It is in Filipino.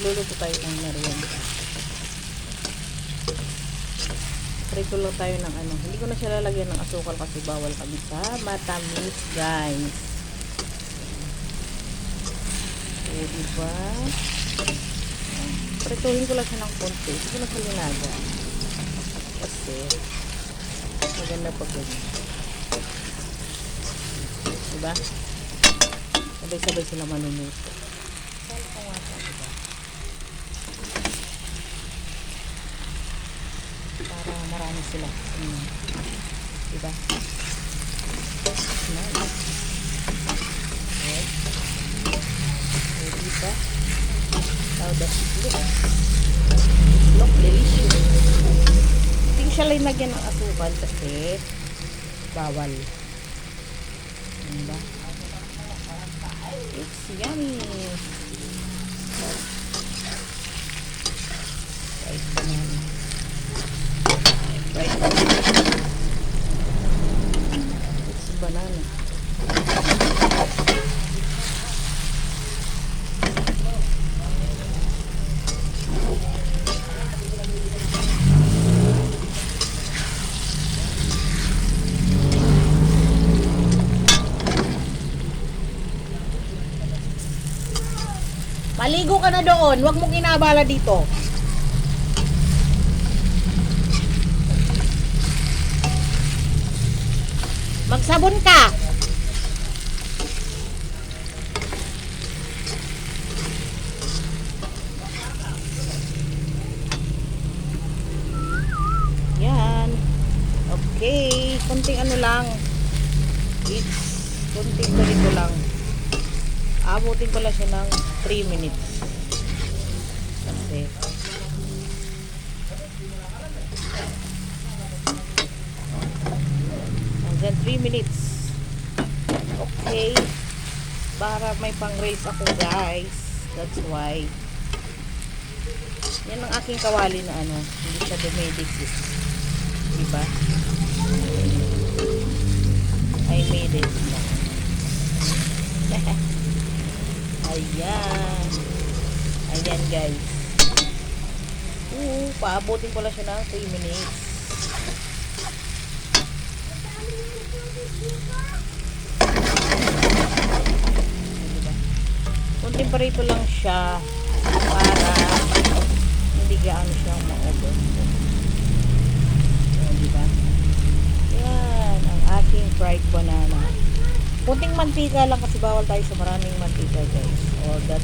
Luluto tayo ng merienda. Prito lang tayo ng ano. Hindi ko na siya lalagyan ng asukal kasi bawal kami sa matamis, guys. So, diba? Prituhin ko lang siya ng konti. Hindi ko na siya linaga. Kasi maganda pag ganyan. Diba? Sabay-sabay sila manunuto. Saan ko nga siya, diba? Para marami sila. Diba? Nice. Okay. So, diba? How does it look? It look delicious. Hindi ko siya linagyan ng asukal kasi bawal. Diba? It's yummy. Fried banana. Fried banana. It's banana. Maligo ka na doon. Huwag mong inabala dito. Magsabon ka. Yan. Okay. Kunting ano lang. Kunting ganito lang. Abutin ko lang siya ng 3 minutes. Kasi hanggang 3 minutes. Okay. Para may pang race ako, guys. That's why. Yan ang aking kawali na ano. Hindi siya dumidikit. Diba? I made it. Ayan. Ayan, guys. Paabutin ko lang siya ng 3 minutes. Diba? Kunting parito lang siya para hindi gaano siyang ma-over. Diba? Yan. Ang aking fried banana. Kunting mantika lang kasi bawal tayo sa maraming mantika, guys. Or that